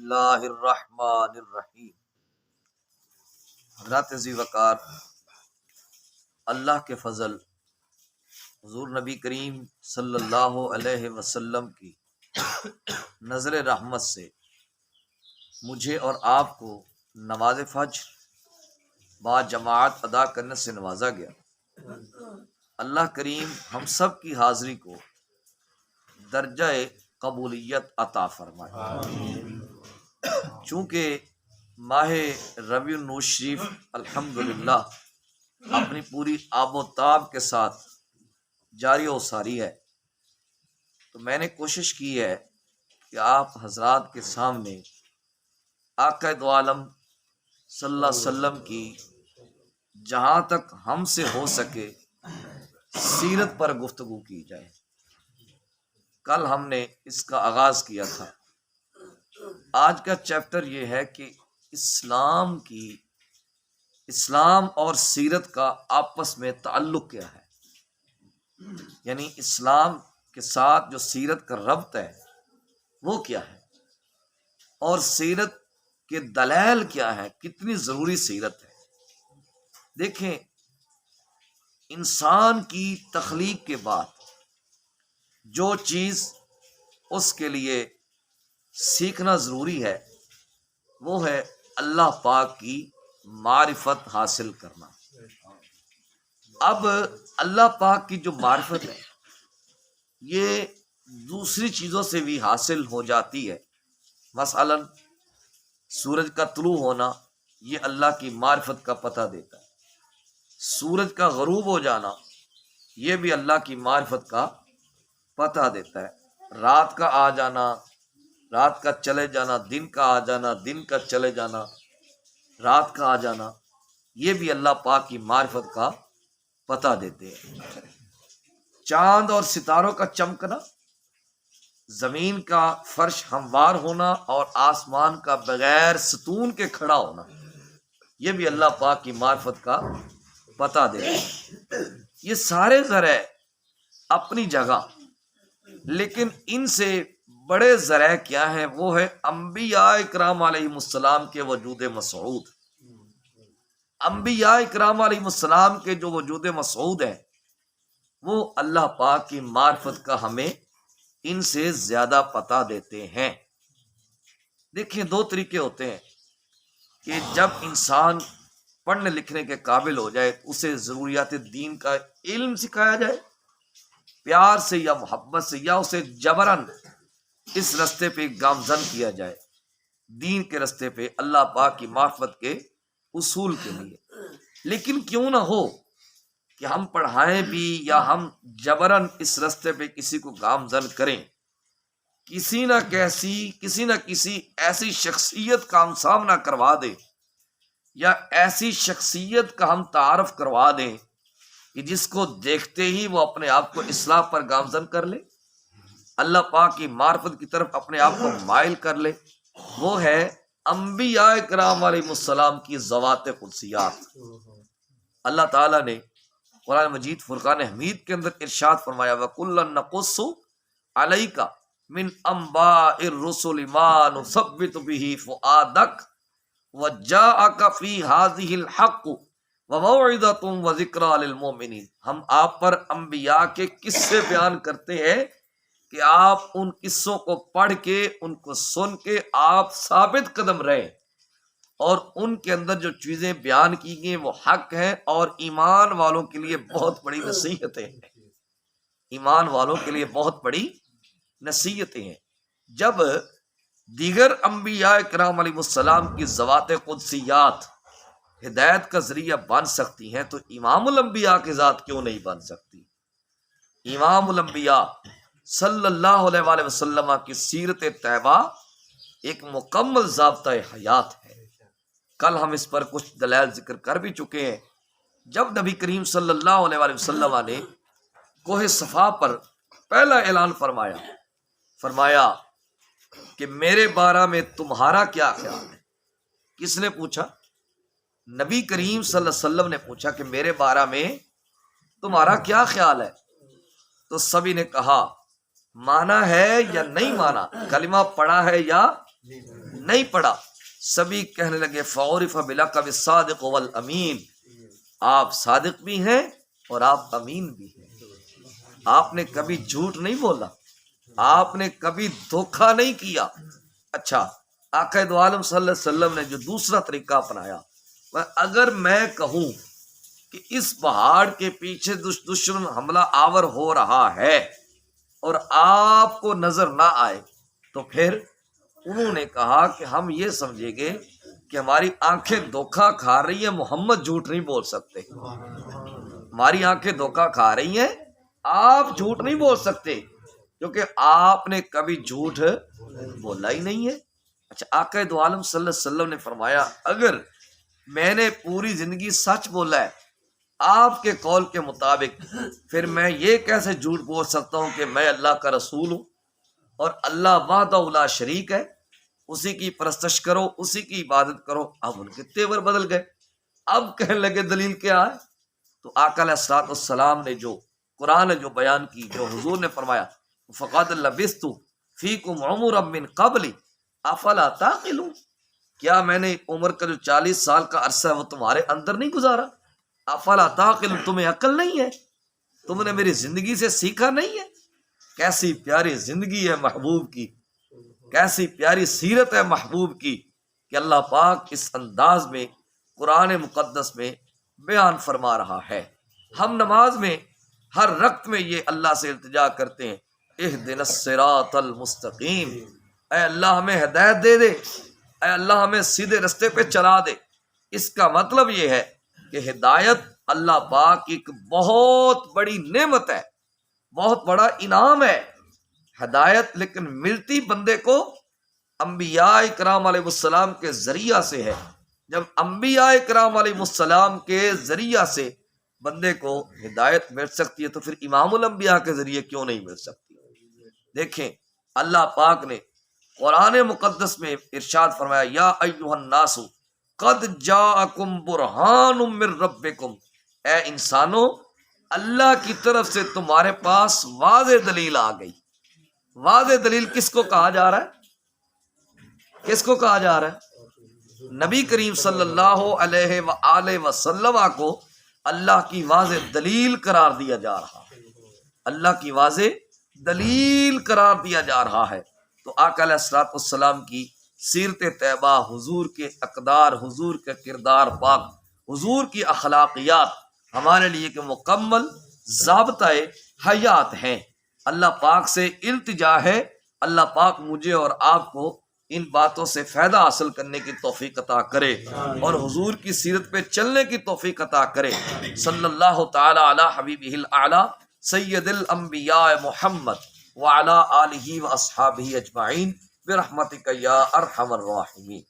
اللہ الرحمن الرحیم۔ حضرات ذی وقار، اللہ کے فضل حضور نبی کریم صلی اللہ علیہ وسلم کی نظر رحمت سے مجھے اور آپ کو نماز فجر با جماعت ادا کرنے سے نوازا گیا۔ اللہ کریم ہم سب کی حاضری کو درجہ قبولیت عطا فرمائے۔ چونکہ ماہ ربیع النور شریف الحمدللہ اپنی پوری آب و تاب کے ساتھ جاری و ساری ہے، تو میں نے کوشش کی ہے کہ آپ حضرات کے سامنے آقا دو عالم صلی اللہ علیہ وسلم کی جہاں تک ہم سے ہو سکے سیرت پر گفتگو کی جائے۔ کل ہم نے اس کا آغاز کیا تھا۔ آج کا چیپٹر یہ ہے کہ اسلام اور سیرت کا آپس میں تعلق کیا ہے، یعنی اسلام کے ساتھ جو سیرت کا ربط ہے وہ کیا ہے، اور سیرت کے دلائل کیا ہے، کتنی ضروری سیرت ہے۔ دیکھیں، انسان کی تخلیق کے بعد جو چیز اس کے لیے سیکھنا ضروری ہے وہ ہے اللہ پاک کی معرفت حاصل کرنا۔ اب اللہ پاک کی جو معرفت ہے یہ دوسری چیزوں سے بھی حاصل ہو جاتی ہے۔ مثلا سورج کا طلوع ہونا یہ اللہ کی معرفت کا پتہ دیتا ہے، سورج کا غروب ہو جانا یہ بھی اللہ کی معرفت کا پتہ دیتا ہے، رات کا آ جانا، رات کا چلے جانا، دن کا آ جانا، دن کا چلے جانا، رات کا آ جانا، یہ بھی اللہ پاک کی معرفت کا پتہ دیتے ہیں۔ چاند اور ستاروں کا چمکنا، زمین کا فرش ہموار ہونا اور آسمان کا بغیر ستون کے کھڑا ہونا، یہ بھی اللہ پاک کی معرفت کا پتہ دیتے ہیں۔ یہ سارے ذرائع اپنی جگہ، لیکن ان سے بڑے ذرائع کیا ہیں، وہ ہے انبیاء اکرام علیہ السلام کے وجود مسعود۔ انبیاء اکرام علیہ السلام کے جو وجود مسعود ہیں وہ اللہ پاک کی معرفت کا ہمیں ان سے زیادہ پتہ دیتے ہیں۔ دیکھیں، دو طریقے ہوتے ہیں کہ جب انسان پڑھنے لکھنے کے قابل ہو جائے اسے ضروریات دین کا علم سکھایا جائے، پیار سے یا محبت سے، یا اسے جبراً اس رستے پہ گامزن کیا جائے، دین کے رستے پہ، اللہ پاک کی معرفت کے اصول کے لیے۔ لیکن کیوں نہ ہو کہ ہم پڑھائیں بھی یا ہم جبراً اس رستے پہ کسی کو گامزن کریں، کسی نہ کسی ایسی شخصیت کا ہم سامنا کروا دیں یا ایسی شخصیت کا ہم تعارف کروا دیں کہ جس کو دیکھتے ہی وہ اپنے آپ کو اصلاح پر گامزن کر لے، اللہ پاک کی معرفت کی طرف اپنے آپ کو مائل کر لے، وہ ہے انبیاء کرام علیہ السلام کی ذوات قدسیات۔ اللہ تعالیٰ نے قرآن مجید فرقان حمید کے اندر ارشاد فرمایا، وَكُلًّا نَقُصُّ عَلَيْكَ مِنْ أَنْبَاءِ الرُّسُلِ مَا نُثَبِّتُ بِهِ فُؤَادَكَ وَجَاءَكَ فِي هَذِهِ الْحَقُّ وَمَوْعِظَةٌ وَذِكْرَىٰ لِلْمُؤْمِنِينَ۔ ہم آپ پر انبیاء کے قصے بیان کرتے ہیں کہ آپ ان قصوں کو پڑھ کے، ان کو سن کے آپ ثابت قدم رہیں، اور ان کے اندر جو چیزیں بیان کی گئی وہ حق ہیں اور ایمان والوں کے لیے بہت بڑی نصیحتیں ہیں، ایمان والوں کے لیے بہت بڑی نصیحتیں ہیں۔ جب دیگر انبیاء کرام علیہ السلام کی ذوات قدسیات ہدایت کا ذریعہ بن سکتی ہیں تو امام الانبیاء کی ذات کیوں نہیں بن سکتی؟ امام الانبیاء صلی اللہ علیہ وآلہ وسلم کی سیرت طیبہ ایک مکمل ضابطۂ حیات ہے۔ کل ہم اس پر کچھ دلائل ذکر کر بھی چکے ہیں۔ جب نبی کریم صلی اللہ علیہ وآلہ وسلم نے کوہ صفا پر پہلا اعلان فرمایا کہ میرے بارے میں تمہارا کیا خیال ہے؟ کس نے پوچھا؟ نبی کریم صلی اللہ علیہ وسلم نے پوچھا کہ میرے بارے میں تمہارا کیا خیال ہے؟ تو سبھی نے کہا مانا ہے یا نہیں مانا، کلمہ پڑھا ہے یا نہیں پڑھا، سبھی کہنے لگے فعرف بلقب الصادق والامین، آپ صادق بھی ہیں اور آپ امین بھی ہیں، آپ نے کبھی جھوٹ نہیں بولا، آپ نے کبھی دھوکہ نہیں کیا۔ اچھا، آقا دو عالم صلی اللہ علیہ وسلم نے جو دوسرا طریقہ اپنایا، اگر میں کہوں کہ اس پہاڑ کے پیچھے دشمن حملہ آور ہو رہا ہے اور آپ کو نظر نہ آئے، تو پھر انہوں نے کہا کہ ہم یہ سمجھیں گے کہ ہماری آنکھیں دھوکہ کھا رہی ہیں، محمد جھوٹ نہیں بول سکتے، ہماری آنکھیں دھوکہ کھا رہی ہیں، آپ جھوٹ نہیں بول سکتے کیونکہ آپ نے کبھی جھوٹ بولا ہی نہیں ہے۔ اچھا، آقا دو عالم صلی اللہ علیہ وسلم نے فرمایا اگر میں نے پوری زندگی سچ بولا ہے آپ کے قول کے مطابق، پھر میں یہ کیسے جھوٹ بول سکتا ہوں کہ میں اللہ کا رسول ہوں اور اللہ وحدہ لا شریک ہے، اسی کی پرستش کرو، اسی کی عبادت کرو۔ اب ان کے تیور بدل گئے، اب کہنے لگے دلیل کیا ہے؟ تو آقا علیہ الصلوۃ والسلام نے جو قرآن نے جو بیان کی، جو حضور نے فرمایا فقد لبثت فیکم عمرا من قبل افلا تعقلون، کیا میں نے عمر کا جو 40 سال کا عرصہ ہے وہ تمہارے اندر نہیں گزارا؟ افلا تعقلون، تمہیں عقل نہیں ہے؟ تم نے میری زندگی سے سیکھا نہیں ہے؟ کیسی پیاری زندگی ہے محبوب کی، کیسی پیاری سیرت ہے محبوب کی کہ اللہ پاک اس انداز میں قرآن مقدس میں بیان فرما رہا ہے۔ ہم نماز میں ہر رکعت میں یہ اللہ سے التجا کرتے ہیں اہدنا الصراط المستقیم، اے اللہ ہمیں ہدایت دے دے، اے اللہ ہمیں سیدھے رستے پہ چلا دے۔ اس کا مطلب یہ ہے کہ ہدایت اللہ پاک کی ایک بہت بڑی نعمت ہے، بہت بڑا انعام ہے ہدایت، لیکن ملتی بندے کو انبیاء کرام علیہ السلام کے ذریعہ سے ہے۔ جب انبیاء کرام علیہ السلام کے ذریعہ سے بندے کو ہدایت مل سکتی ہے تو پھر امام الانبیاء کے ذریعے کیوں نہیں مل سکتی؟ دیکھیں اللہ پاک نے قرآن مقدس میں ارشاد فرمایا یا ایھا الناس قد جاءکم برہان من ربکم، اے انسانوں اللہ کی طرف سے تمہارے پاس واضح دلیل آ گئی۔ واضح دلیل کس کو کہا جا رہا ہے؟ کس کو کہا جا رہا ہے؟ نبی کریم صلی اللہ علیہ وآلہ وسلم کو اللہ کی واضح دلیل قرار دیا جا رہا ہے، اللہ کی واضح دلیل قرار دیا جا رہا ہے۔ تو آقا علیہ الصلوۃ والسلام کی سیرت طیبہ، حضور کے اقدار، حضور کے کردار پاک، حضور کی اخلاقیات ہمارے لیے کہ مکمل ضابطۂ حیات ہیں۔ اللہ پاک سے التجا ہے اللہ پاک مجھے اور آپ کو ان باتوں سے فائدہ حاصل کرنے کی توفیق عطا کرے اور حضور کی سیرت پہ چلنے کی توفیق عطا کرے۔ صلی اللہ تعالی علی حبیبہ الاعلی سید الانبیاء محمد وعلی آلہ واصحابہ اجمعین برحمتک یا ارحم الراحمین۔